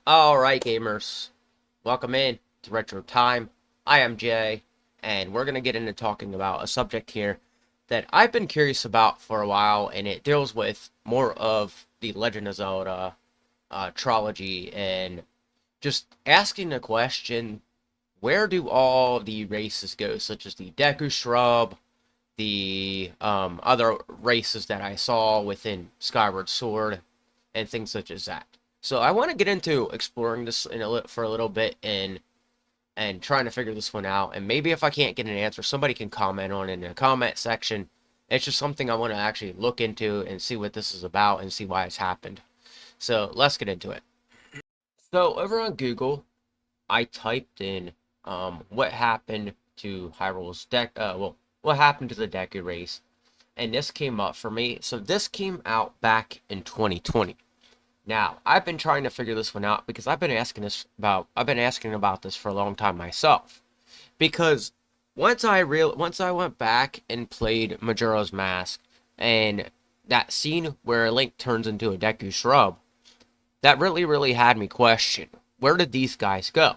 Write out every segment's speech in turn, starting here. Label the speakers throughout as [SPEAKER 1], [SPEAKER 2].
[SPEAKER 1] Alright, gamers. Welcome in to Retro Time. I am Jay, and we're going to get into talking about a subject here that I've been curious about for a while, and it deals with more of the Legend of Zelda trilogy, and just asking the question, where do all the races go, such as the Deku Shrub, the other races that I saw within Skyward Sword, and things such as that. So I want to get into exploring this for a little bit and trying to figure this one out. And maybe if I can't get an answer, somebody can comment on it in the comment section. It's just something I want to actually look into and see what this is about and see why it's happened. So let's get into it. So over on Google, I typed in what happened to Hyrule's what happened to the Deku race, and this came up for me. So this came out back in 2020. Now, I've been trying to figure this one out because I've been asking about this for a long time myself. Because once I went back and played Majora's Mask and that scene where Link turns into a Deku Shrub, that really had me question, where did these guys go?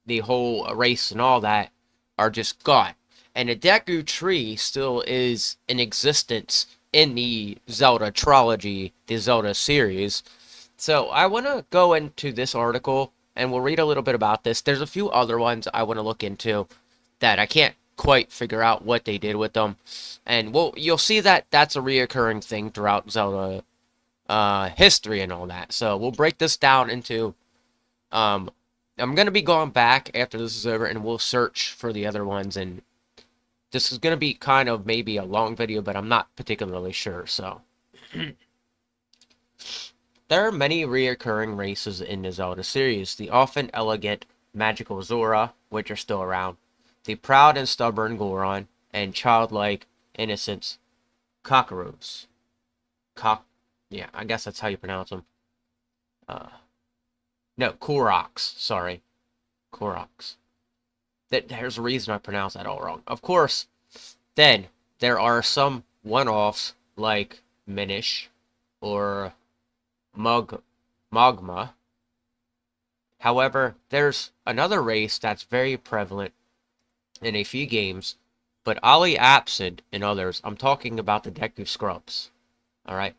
[SPEAKER 1] The whole race and all that are just gone. And the Deku tree still is in existence in the Zelda trilogy, the Zelda series. So I want to go into this article and we'll read a little bit about this. There's a few other ones I want to look into that I can't quite figure out what they did with them. And you'll see that that's a reoccurring thing throughout Zelda history and all that. So we'll break this down into I'm going to be going back after this is over and we'll search for the other ones, and this is going to be kind of maybe a long video, but I'm not particularly sure. So there are many reoccurring races in the Zelda series. The often elegant, magical Zora, which are still around, the proud and stubborn Goron, and childlike, innocent Kakaroos. Yeah, I guess that's how you pronounce them. No, Koroks, sorry. Koroks. There's a reason I pronounced that all wrong. Of course, then, there are some one-offs like Minish or Mogma. However, there's another race that's very prevalent in a few games, but Ali absent in others. I'm talking about the Deku Scrubs. Alright?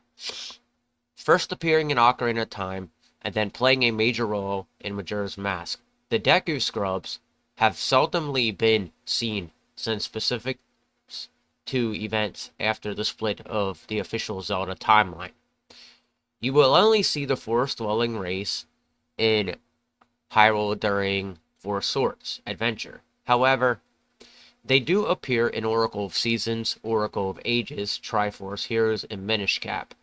[SPEAKER 1] First appearing in Ocarina of Time, and then playing a major role in Majora's Mask. The Deku Scrubs have seldomly been seen since specific to events after the split of the official Zelda timeline. You will only see the forest-dwelling race in Hyrule during Four Swords Adventure. However, they do appear in Oracle of Seasons, Oracle of Ages, Triforce Heroes, and Minish Cap,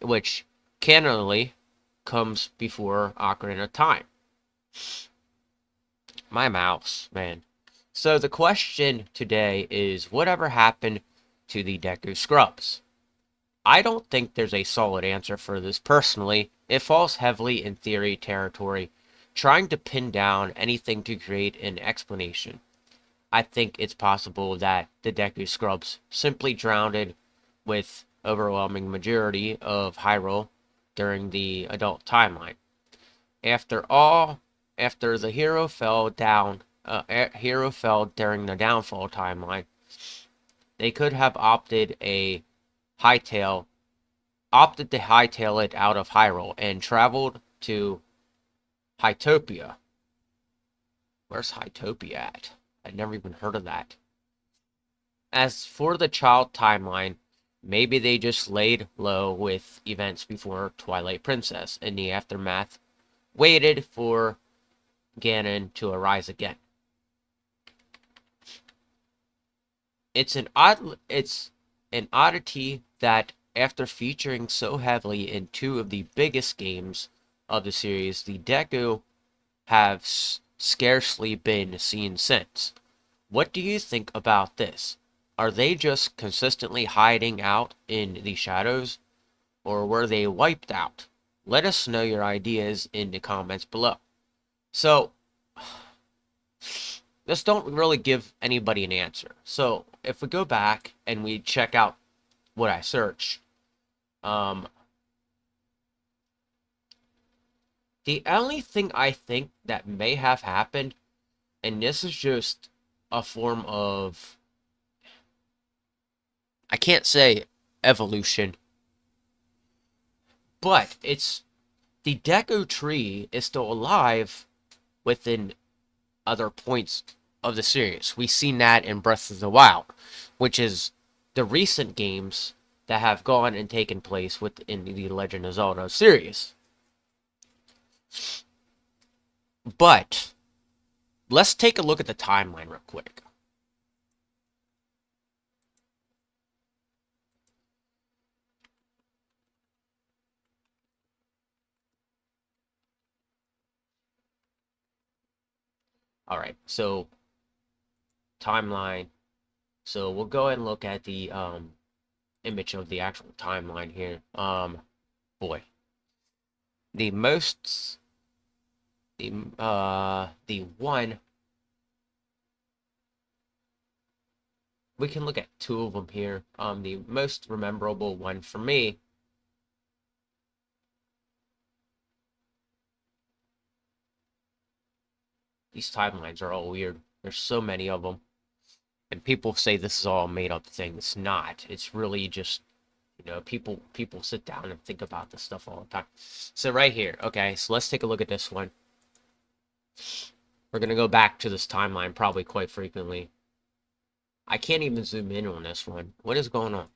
[SPEAKER 1] which canonically comes before Ocarina of Time. My mouse, man. So the question today is, whatever happened to the Deku Scrubs? I don't think there's a solid answer for this personally. It falls heavily in theory territory, trying to pin down anything to create an explanation. I think it's possible that the Deku Scrubs simply drowned with overwhelming majority of Hyrule during the adult timeline. After the hero fell during the downfall timeline, they could have opted to hightail it out of Hyrule and traveled to Hytopia. Where's Hytopia at? I'd never even heard of that. As for the child timeline, maybe they just laid low with events before Twilight Princess. In the aftermath, waited for Ganon to arise again. It's an oddity that after featuring so heavily in two of the biggest games of the series, the Deku have scarcely been seen since. What do you think about this? Are they just consistently hiding out in the shadows, or were they wiped out? Let us know your ideas in the comments below. So, this don't really give anybody an answer. So, if we go back and we check out what I searched, the The only thing I think that may have happened, and this is just a form of, I can't say evolution, but it's the Deku tree is still alive within other points of the series. We've seen that in Breath of the Wild, which is the recent games that have gone and taken place within the Legend of Zelda series. But let's take a look at the timeline real quick. All right, so timeline. So we'll go ahead and look at the image of the actual timeline here. Boy, the most the one we can look at two of them here. The most memorable one for me. These timelines are all weird. There's so many of them. And people say this is all a made up thing. It's not. It's really just, people sit down and think about this stuff all the time. So right here, okay, so let's take a look at this one. We're gonna go back to this timeline probably quite frequently. I can't even zoom in on this one. What is going on?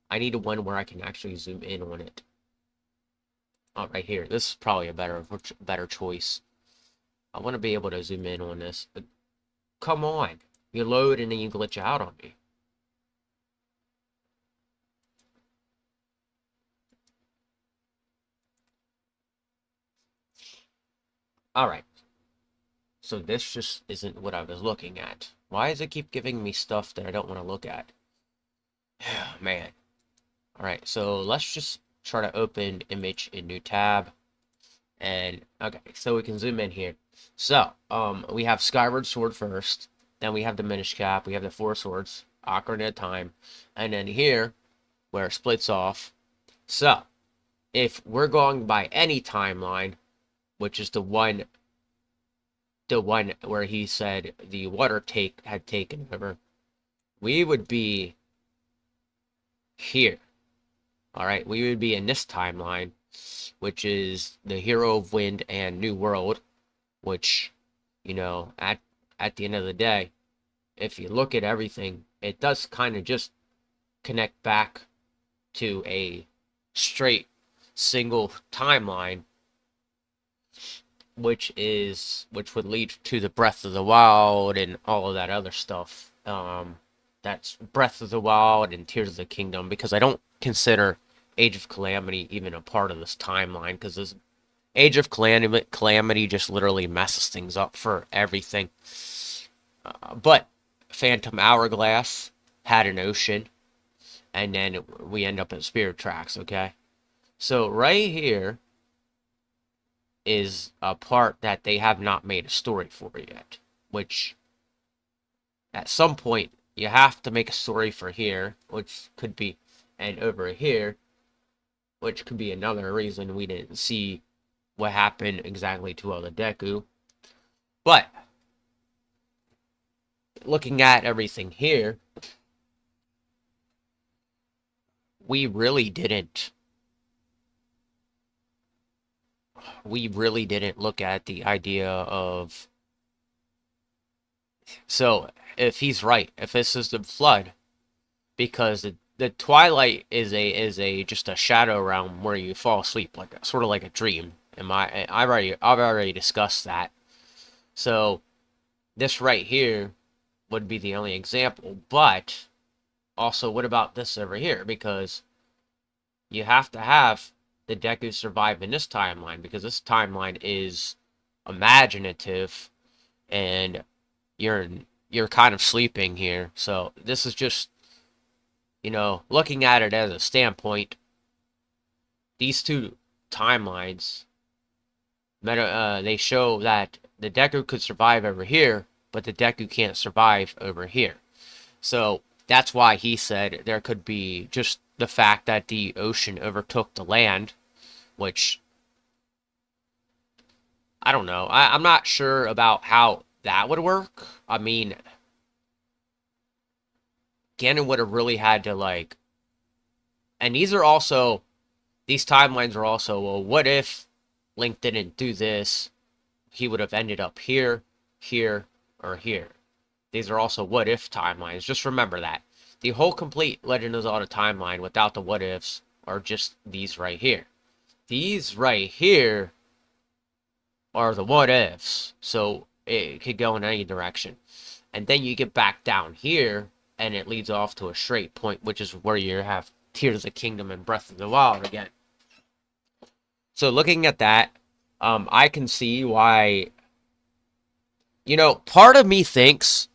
[SPEAKER 1] I need a one where I can actually zoom in on it. Oh, right here. This is probably a better choice. I want to be able to zoom in on this. But come on. You load and then you glitch out on me. Alright. So this just isn't what I was looking at. Why does it keep giving me stuff that I don't want to look at? Man. Alright, so let's just try to open image in new tab. And, okay, so we can zoom in here. So, we have Skyward Sword first. Then we have the Minish Cap. We have the Four Swords. Ocarina of Time. And then here, where it splits off. So, if we're going by any timeline, which is the one where he said the water had taken over, we would be here. Alright, we would be in this timeline, which is the Hero of Wind and New World, which, at the end of the day, if you look at everything, it does kind of just connect back to a straight single timeline, which would lead to the Breath of the Wild and all of that other stuff. That's Breath of the Wild and Tears of the Kingdom, because I don't consider Age of Calamity even a part of this timeline, because this Age of Calamity just literally messes things up for everything. But Phantom Hourglass had an ocean, and then we end up at Spirit Tracks, okay? So right here is a part that they have not made a story for yet, which at some point you have to make a story for here, which could be, and over here, which could be another reason we didn't see what happened exactly to the Deku. But looking at everything here, we really didn't look at the idea of, so if he's right, if this is the flood, because the Twilight is just a shadow realm where you fall asleep, sort of like a dream. I've already discussed that. So this right here would be the only example, but also what about this over here? Because you have to have the Deku survive in this timeline, because this timeline is imaginative, and you're kind of sleeping here. So this is just, looking at it as a standpoint, these two timelines, they show that the Deku could survive over here, but the Deku can't survive over here. So that's why he said there could be just the fact that the ocean overtook the land, which I don't know. I'm not sure about how that would work. I mean, Ganon would have really had to like, and these timelines are also, well, what if Link didn't do this? He would have ended up here, here, or here. These are also what if timelines. Just remember that. The whole complete Legend of Zelda timeline without the what ifs are just these right here. These right here are the what ifs. So it could go in any direction. And then you get back down here and it leads off to a straight point, which is where you have Tears of the Kingdom and Breath of the Wild again. So looking at that, I can see why, part of me thinks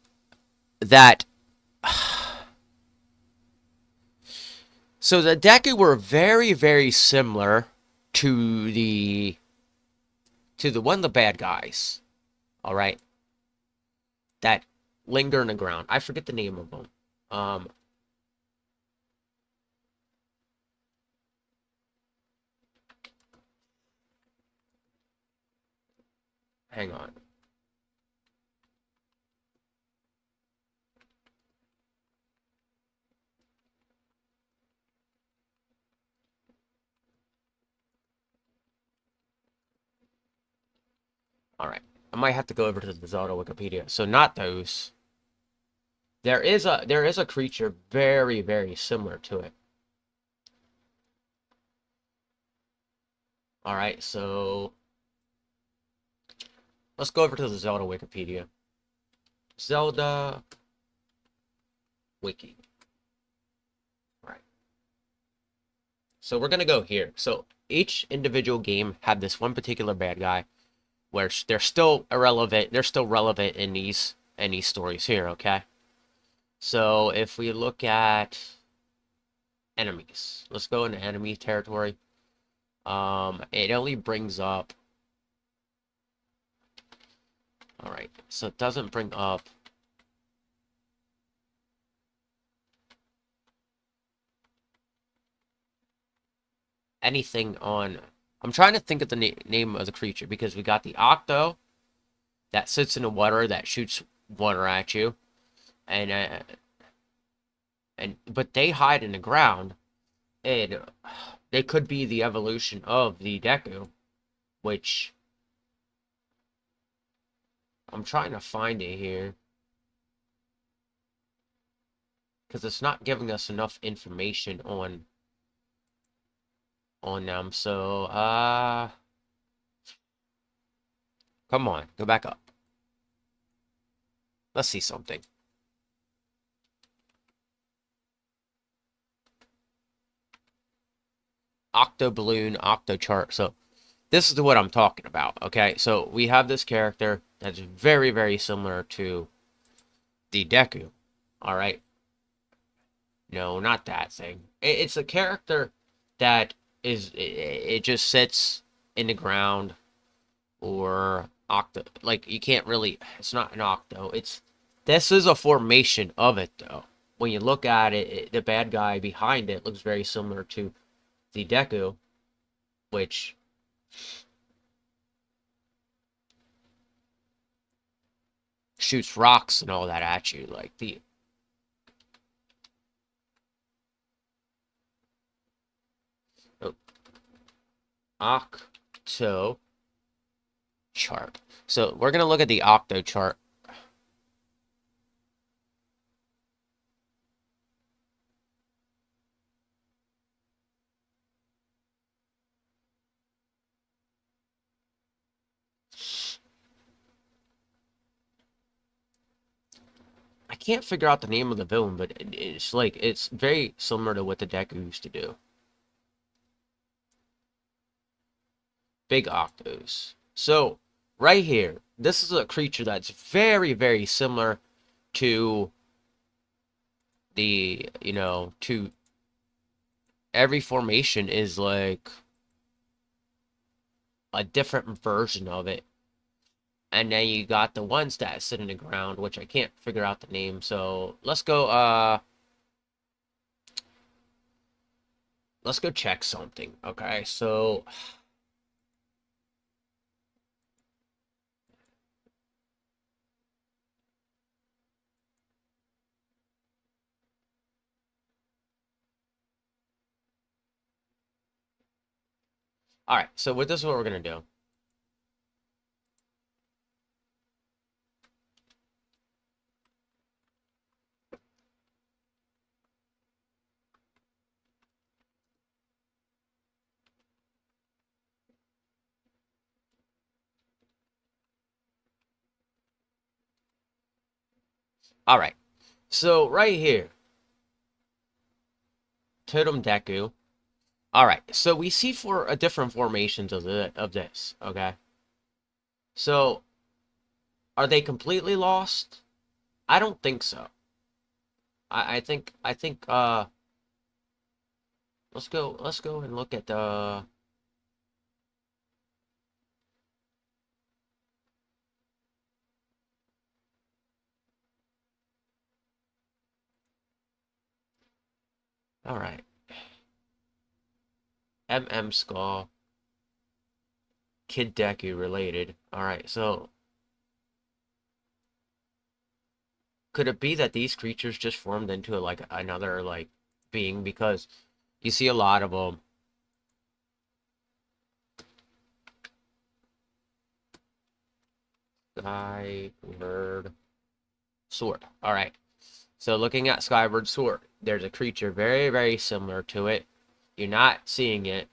[SPEAKER 1] that so the Deku were very, very similar to the one of the bad guys. All right, that linger in the ground. I forget the name of them. Um, Hang on. All right, I might have to go over to the Zelda Wikipedia. So not those. There is a creature very, very similar to it. All right, so let's go over to the Zelda Wikipedia. Zelda Wiki. All right. So we're gonna go here. So each individual game had this one particular bad guy where they're still irrelevant. They're still relevant in these stories here. Okay. So if we look at enemies, let's go into enemy territory. It only brings up. All right. So it doesn't bring up anything on. I'm trying to think of the name of the creature because we got the Octo that sits in the water that shoots water at you, and but they hide in the ground, and they could be the evolution of the Deku, which I'm trying to find it here because it's not giving us enough information on them. So come on, go back up. Let's see something. Octo Balloon, Octo Chart. So this is what I'm talking about, okay? So we have this character that's very, very similar to the Deku, all right? No, not that thing. It's a character that it just sits in the ground or octo. Like, you can't really, it's not an octo. This is a formation of it, though. When you look at it, the bad guy behind it looks very similar to the Deku, which shoots rocks and all that at you. Like the Octo chart. So we're gonna look at the Octo chart. I can't figure out the name of the villain, but it's very similar to what the Deku used to do. Big Octos. So right here, this is a creature that's very, very similar to to every formation is like a different version of it. And then you got the ones that sit in the ground, which I can't figure out the name. So let's go check something. Okay, so Alright, so with this is what we're gonna do. Alright, so right here, Totem Deku. Alright, so we see for a different formations of this, okay? So, are they completely lost? I don't think so. I think let's go and look at the alright. Skull, Kid Deku related. Alright, so could it be that these creatures just formed into like another like being, because you see a lot of them. Skyward Sword. All right. So looking at Skyward Sword, there's a creature very, very similar to it. You're not seeing it.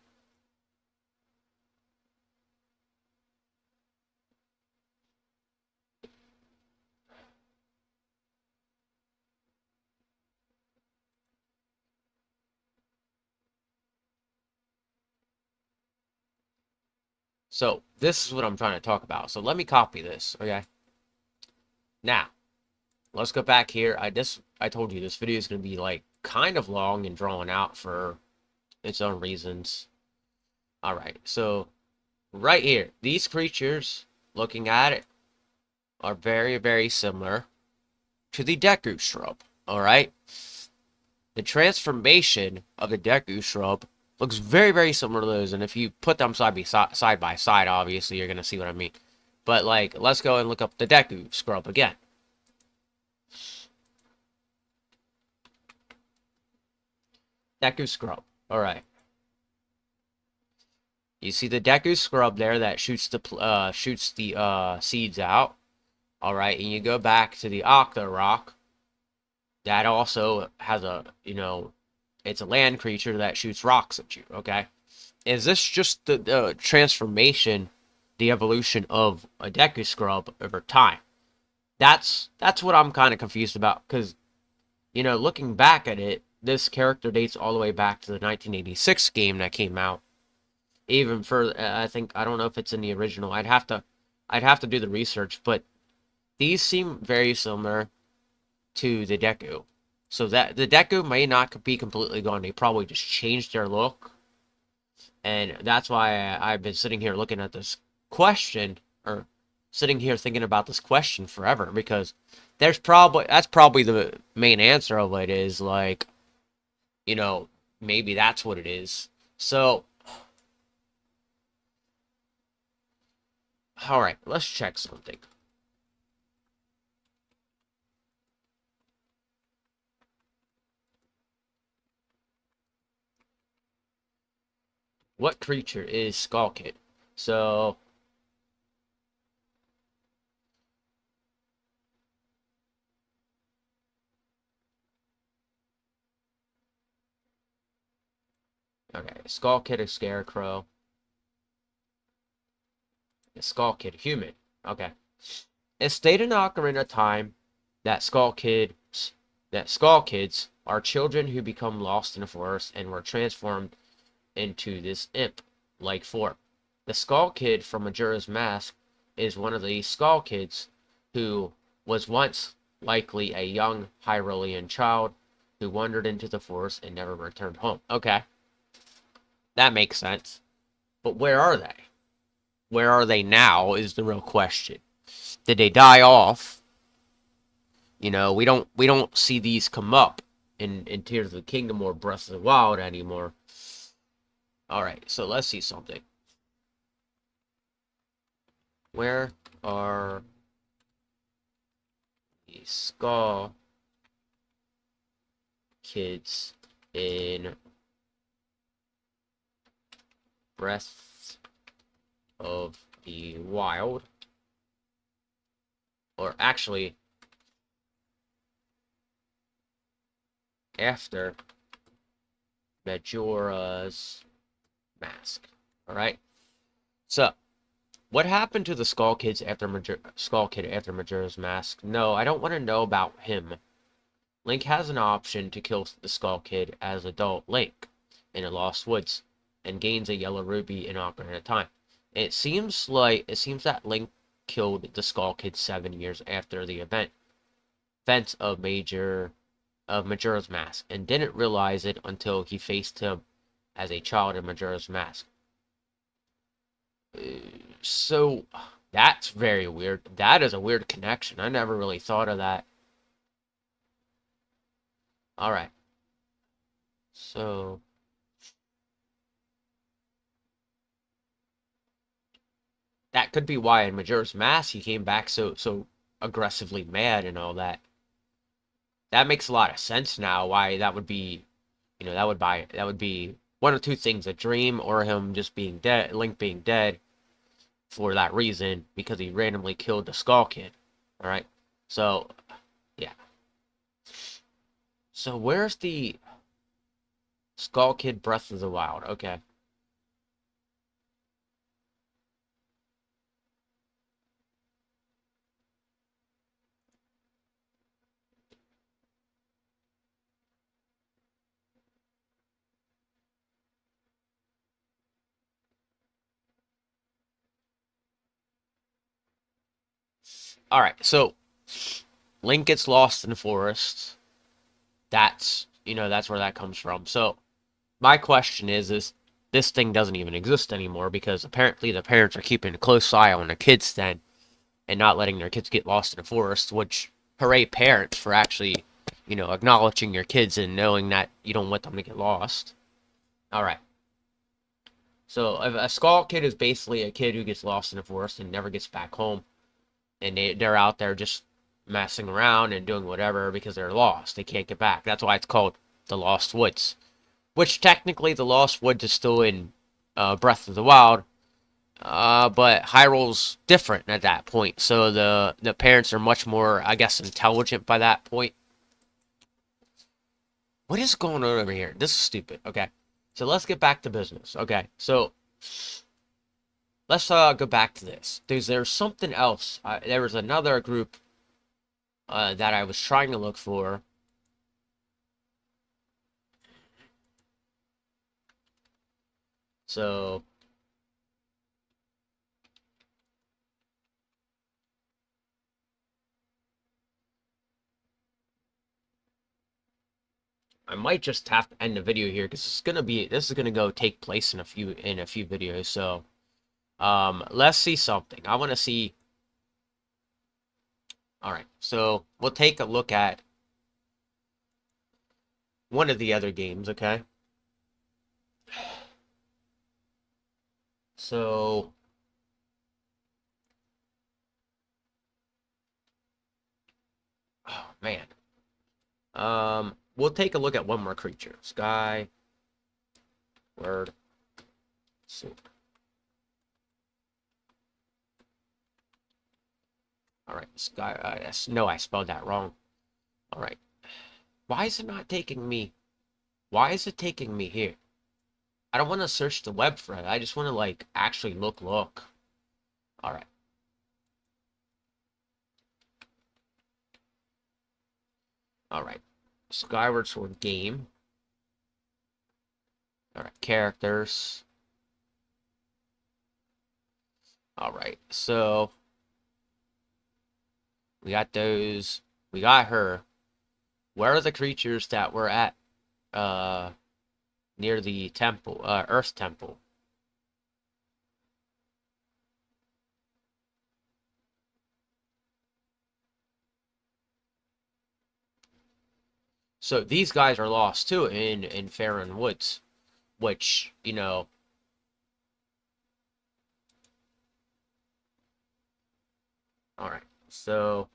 [SPEAKER 1] So this is what I'm trying to talk about. So let me copy this, okay? Now, let's go back here. I told you this video is going to be like kind of long and drawn out for its own reasons. All right. So right here, these creatures, looking at it, are very, very similar to the Deku shrub. All right. The transformation of the Deku shrub looks very, very similar to those. And if you put them side by side, obviously you're going to see what I mean. But like, let's go and look up the Deku scrub again. Deku scrub. All right. You see the Deku scrub there that shoots the seeds out. All right, and you go back to the Octa Rock. That also has it's a land creature that shoots rocks at you. Okay, is this just the transformation, the evolution of a Deku scrub over time? That's what I'm kind of confused about, because looking back at it, this character dates all the way back to the 1986 game that came out. Even further, I don't know if it's in the original. I'd have to do the research, but these seem very similar to the Deku. So that the Deku may not be completely gone. They probably just changed their look. And that's why I've been sitting here looking at this question, or sitting here thinking about this question forever, because that's probably the main answer of it, is like, maybe that's what it is. So, all right, let's check something. What creature is Skull Kid? So, okay, Skull Kid is Scarecrow. Skull Kid, human. Okay. It stated in Ocarina of Time that Skull Kids are children who become lost in the forest and were transformed into this imp-like form. The Skull Kid from Majora's Mask is one of the Skull Kids who was once likely a young Hyrulean child who wandered into the forest and never returned home. Okay, that makes sense. But where are they? Where are they now is the real question. Did they die off? We don't see these come up in Tears of the Kingdom or Breath of the Wild anymore. All right, so let's see something. Where are the Skull Kids in Breath of the Wild, or actually, after Majora's Mask. Alright? So, what happened to the Skull Kid after Majora's Mask? No, I don't want to know about him. Link has an option to kill the Skull Kid as adult Link in the Lost Woods, and gains a yellow ruby in Ocarina of Time. It seems that Link killed the Skull Kid 7 years after the events of Majora's Mask, and didn't realize it until he faced him as a child in Majora's Mask. So that's very weird. That is a weird connection. I never really thought of that. All right. So that could be why in Majora's Mask he came back so aggressively mad and all that. That makes a lot of sense now. Why that would be, that would be one of two things: a dream or him just being dead, Link being dead for that reason because he randomly killed the Skull Kid. All right. So yeah. So where's the Skull Kid Breath of the Wild? Okay. All right. So Link gets lost in the forest. That's where that comes from. So my question is this thing doesn't even exist anymore because apparently the parents are keeping a close eye on the kids then and not letting their kids get lost in the forest, which hooray parents for actually, acknowledging your kids and knowing that you don't want them to get lost. All right. So a Skull Kid is basically a kid who gets lost in the forest and never gets back home, and they're out there just messing around and doing whatever because they're lost. They can't get back. That's why it's called the Lost Woods. Which technically the Lost Woods is still in Breath of the Wild, but Hyrule's different at that point. So the parents are much more, I guess, intelligent by that point. What is going on over here? This is stupid. Okay, so let's get back to business. Okay, so let's go back to this. There's something else. There was another group that I was trying to look for. So I might just have to end the video here because this is gonna go take place in a few videos. So let's see something. I want to see. All right, so we'll take a look at one of the other games. Okay, so oh man, we'll take a look at one more creature. Sky word soup. All right, sky. No, I spelled that wrong. All right, why is it not taking me? Why is it taking me here? I don't want to search the web for it. I just want to like actually look. All right. All right. Skyward Sword game. All right. Characters. All right. So we got those. We got her. Where are the creatures that were at uh near the temple, Earth Temple? So these guys are lost too in Farron Woods, which, all right. So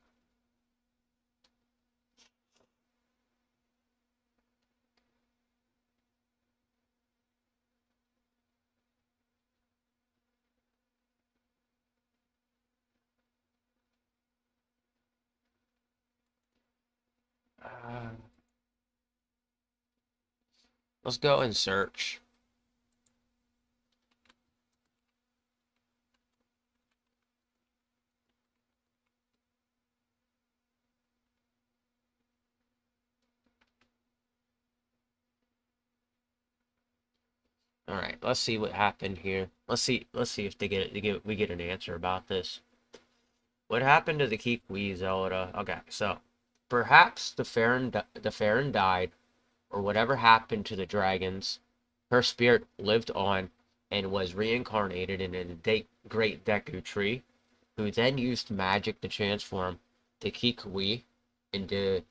[SPEAKER 1] Let's go and search. All right, let's see what happened here. Let's see if we get an answer about this. What happened to the Kikwi Zelda? Okay, so perhaps the Farron died, or whatever happened to the dragons. Her spirit lived on and was reincarnated in a great Deku tree, who then used magic to transform the Kikwi into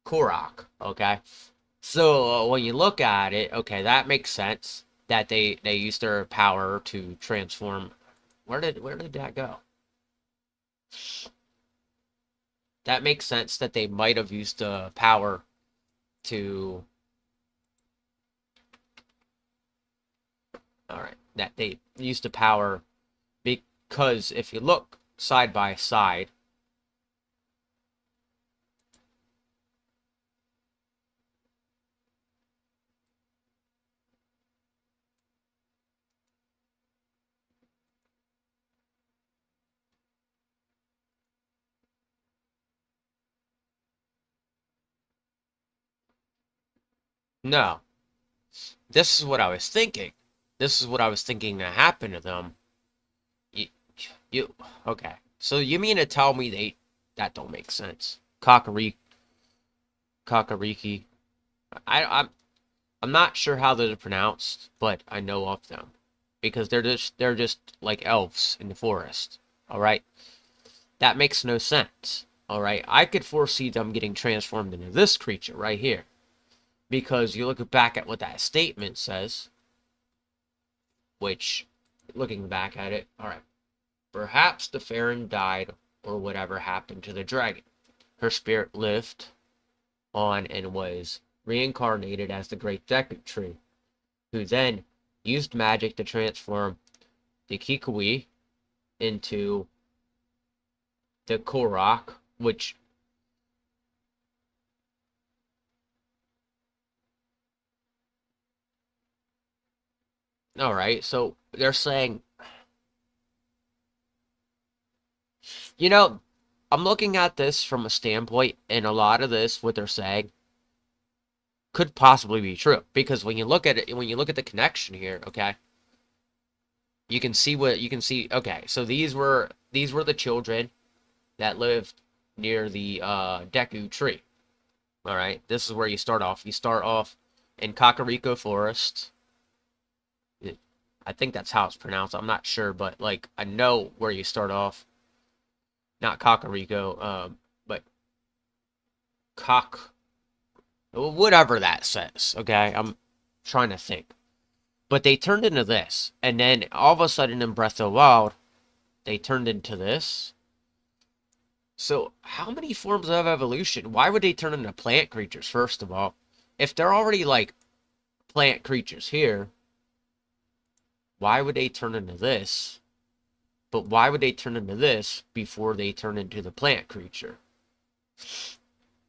[SPEAKER 1] Korok. Okay, so when you look at it, okay, that makes sense that they used their power to transform. Where did that go? That makes sense that they might have used the power to. All right, that they used the power because if you look side by side, no, this is what I was thinking. This is what I was thinking that happened to them. You, you, okay. So you mean to tell me that don't make sense? Kakariki. I'm not sure how they're pronounced, but I know of them because they're just like elves in the forest. All right, that makes no sense. All right, I could foresee them getting transformed into this creature right here because you look back at what that statement says, which, looking back at it, all right, perhaps the Farron died or whatever happened to the dragon. Her spirit lived on and was reincarnated as the Great Deku Tree, who then used magic to transform the Kikwi into the Korok, which all right, so they're saying, you know, I'm looking at this from a standpoint, and a lot of this, what they're saying, could possibly be true because when you look at it, when you look at the connection here, okay, you can see what you can see. Okay, so these were the children that lived near the Deku tree. All right, this is where you start off. You start off in Kakariko Forest. I think that's how it's pronounced. I'm not sure, but like I know where you start off. Not Kakariko, but Cock, whatever that says. Okay, I'm trying to think. But they turned into this, and then all of a sudden in Breath of the Wild, they turned into this. So how many forms of evolution? Why would they turn into plant creatures? First of all, if they're already like plant creatures here, why would they turn into this? But why would they turn into this before they turn into the plant creature?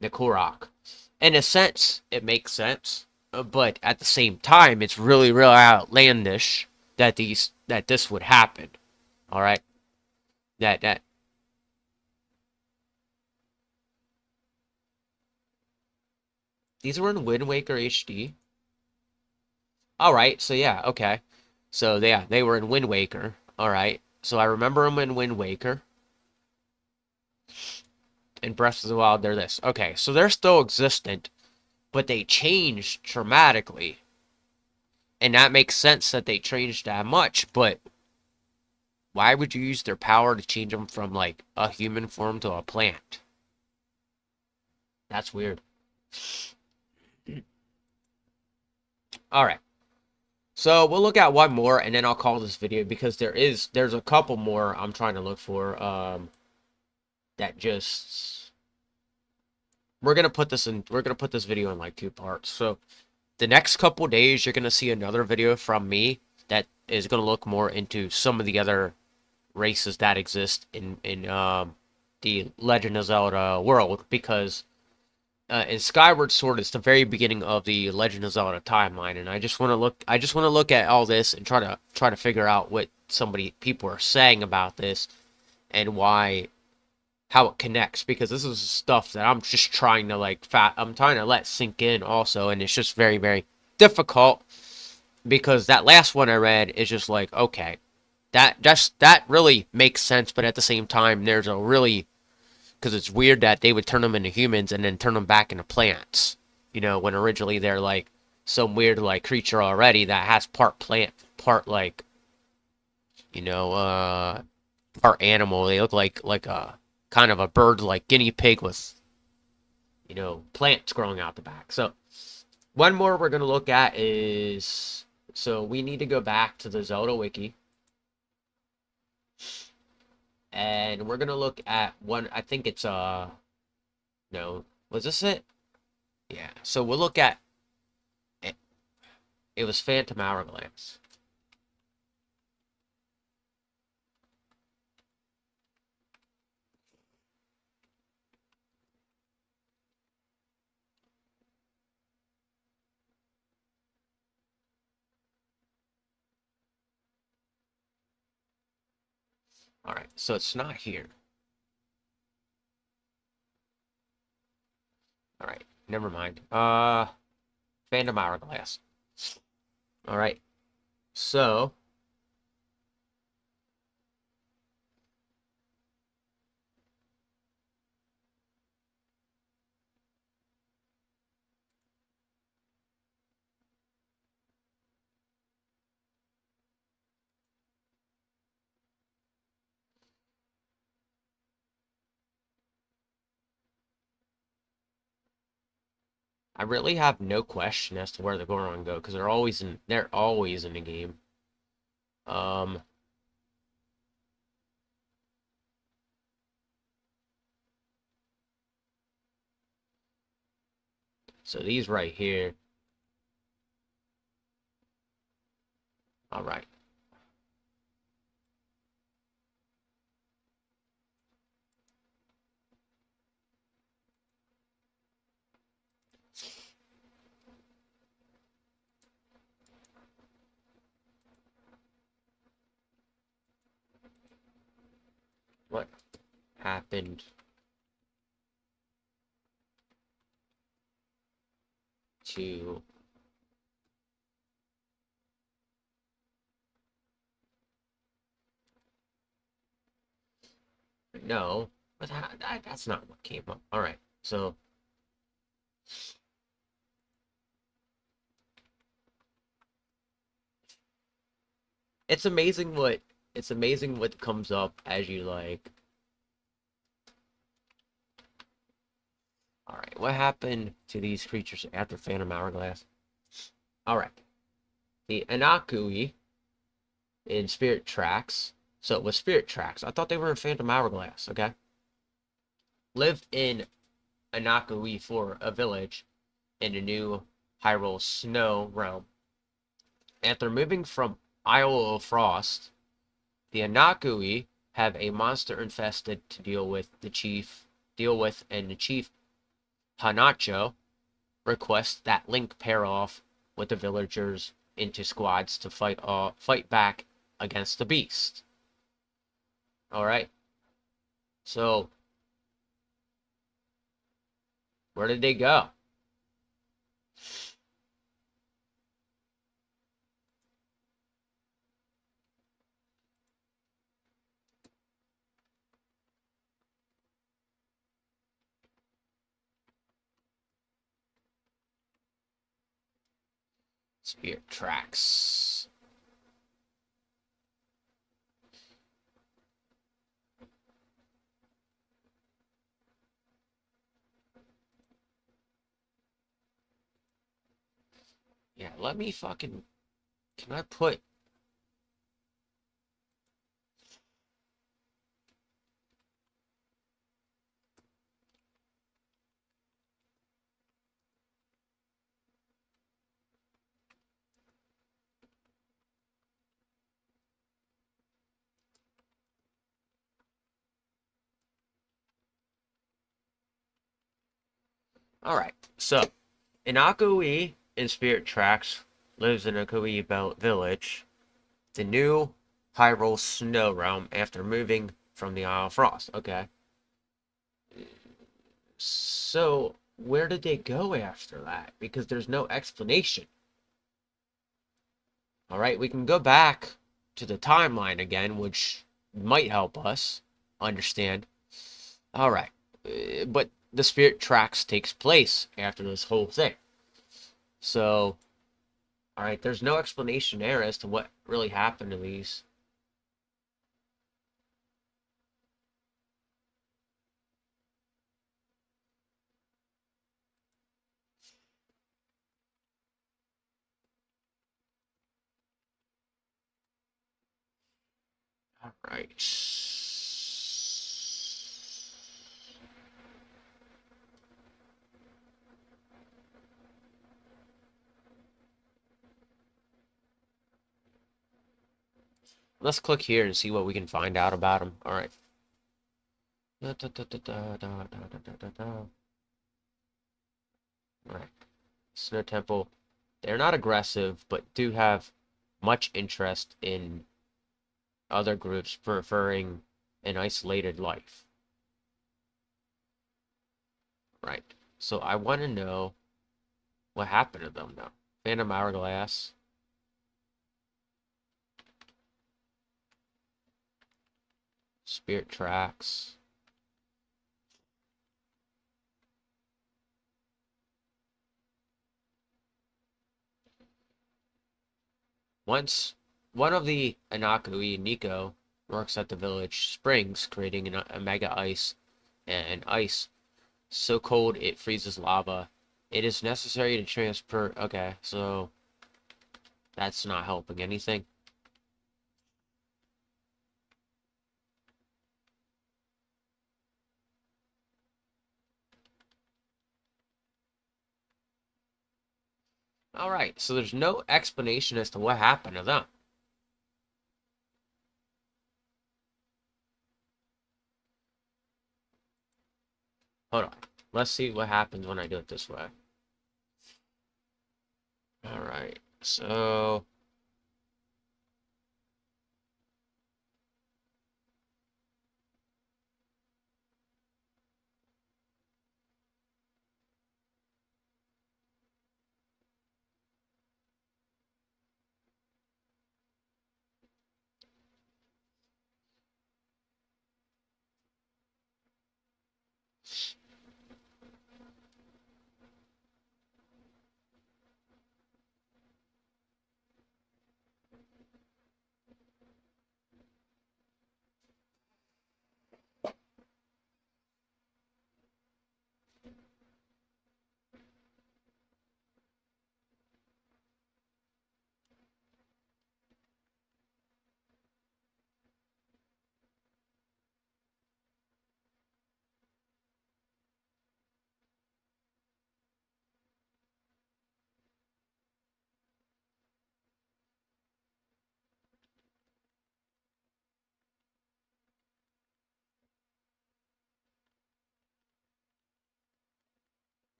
[SPEAKER 1] The Korok. In a sense, it makes sense, but at the same time, it's really, really outlandish that this would happen. All right, that these were in Wind Waker HD. All right, so yeah, okay, so yeah, they were in Wind Waker. All right, so I remember them in Wind Waker. In Breath of the Wild, they're this. Okay, so they're still existent, but they changed dramatically. And that makes sense that they changed that much, but why would you use their power to change them from like a human form to a plant? That's weird. All right. So we'll look at one more and then I'll call this video because there's a couple more I'm trying to look for that just we're gonna put this video in like two parts. So the next couple days you're gonna see another video from me that is gonna look more into some of the other races that exist in the Legend of Zelda world because in Skyward Sword, it's the very beginning of the Legend of Zelda timeline, and I just want to look at all this and try to figure out what people are saying about this and why how it connects, because this is stuff that I'm just trying to I'm trying to let sink in also, and it's just very difficult because that last one I read is just like, okay, that really makes sense, but at the same time there's a really, because it's weird that they would turn them into humans and then turn them back into plants, when originally they're like some weird like creature already that has part plant, part like, you know, uh part animal. They look like a kind of a bird like guinea pig with, plants growing out the back. So one more we're gonna look at is, so we need to go back to the Zelda wiki, and we're gonna look at one. I think it's no, was this it? Yeah. So we'll look at it. It was Phantom Hourglass. All right. So it's not here. All right. Never mind. Phantom Hourglass. All right. So I really have no question as to where they're going to go because they're always in the game. Um, so these right here. All right. What happened to no? But that's not what came up. All right. So it's amazing what comes up as you like. All right. What happened to these creatures after Phantom Hourglass? All right. The Anokui in Spirit Tracks. So it was Spirit Tracks. I thought they were in Phantom Hourglass. Okay. Lived in Anokui for a village in the new Hyrule Snow realm. After moving from Isle of Frost, the Anokui have a monster infested to deal with, and the chief Hanacho requests that Link pair off with the villagers into squads to fight back against the beast. All right. So where did they go? Spirit Tracks. Yeah, let me fucking. Can I put. Alright, so Anokui in Spirit Tracks lives in Anokui Village, the new Hyrule Snow Realm after moving from the Isle of Frost. Okay. So, where did they go after that? Because there's no explanation. Alright, we can go back to the timeline again, which might help us understand. Alright, but the Spirit Tracks takes place after this whole thing. So, alright, there's no explanation there as to what really happened to these. Alright. Let's click here and see what we can find out about them. Alright. Alright. Snow Temple. They're not aggressive, but do have much interest in other groups preferring an isolated life. Right. So I want to know what happened to them now. Phantom Hourglass. Spirit Tracks. Once one of the Anokui, Nico, works at the village springs, creating a mega ice and ice so cold it freezes lava. It is necessary to transport. Okay, so that's not helping anything. Alright, so there's no explanation as to what happened to them. Hold on. Let's see what happens when I do it this way. Alright, so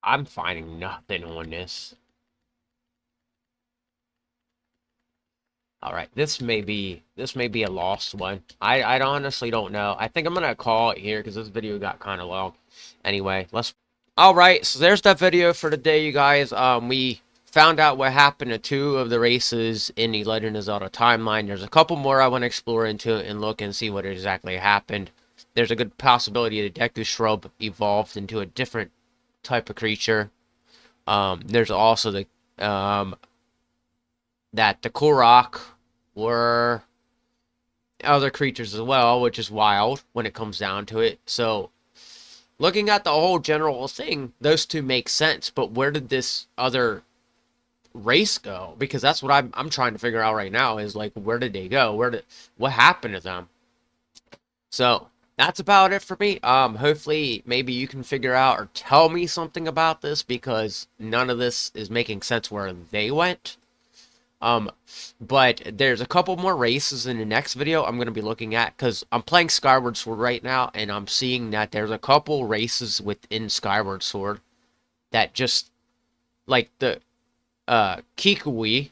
[SPEAKER 1] I'm finding nothing on this. Alright, this may be a lost one. I honestly don't know. I think I'm gonna call it here because this video got kind of long. Anyway, let's. Alright, so there's that video for today, you guys. We found out what happened to 2 of the races in the Legend of Zelda timeline. There's a couple more I want to explore into and look and see what exactly happened. There's a good possibility the Deku shrub evolved into a different type of creature. There's also the that the Korok were other creatures as well, which is wild when it comes down to it. So, looking at the whole general thing, those 2 make sense. But where did this other race go? Because that's what I'm trying to figure out right now. Is like, where did they go? What happened to them? So, that's about it for me. Hopefully, maybe you can figure out or tell me something about this because none of this is making sense where they went. Um, but there's a couple more races in the next video I'm going to be looking at because I'm playing Skyward Sword right now and I'm seeing that there's a couple races within Skyward Sword that just like the Kikwi,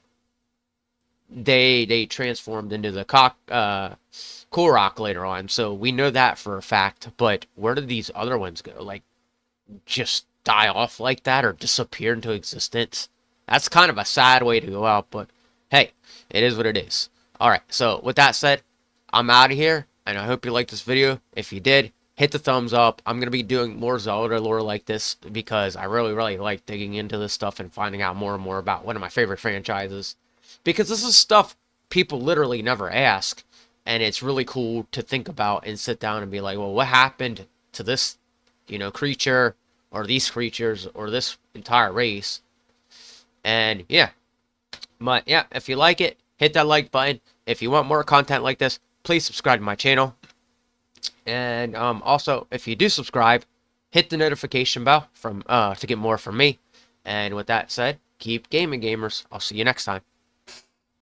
[SPEAKER 1] they transformed into the Korok later on, so we know that for a fact. But where did these other ones go? Like, just die off like that or disappear into existence? That's kind of a sad way to go out, but hey, it is what it is. Alright, so with that said, I'm out of here, and I hope you liked this video. If you did, hit the thumbs up. I'm going to be doing more Zelda lore like this because I really, really like digging into this stuff and finding out more and more about one of my favorite franchises. Because this is stuff people literally never ask, and it's really cool to think about and sit down and be like, well, what happened to this, creature, or these creatures, or this entire race? And yeah, but yeah, if you like it, hit that like button. If you want more content like this, please subscribe to my channel. And also, if you do subscribe, hit the notification bell to get more from me. And with that said, keep gaming, gamers. I'll see you next time.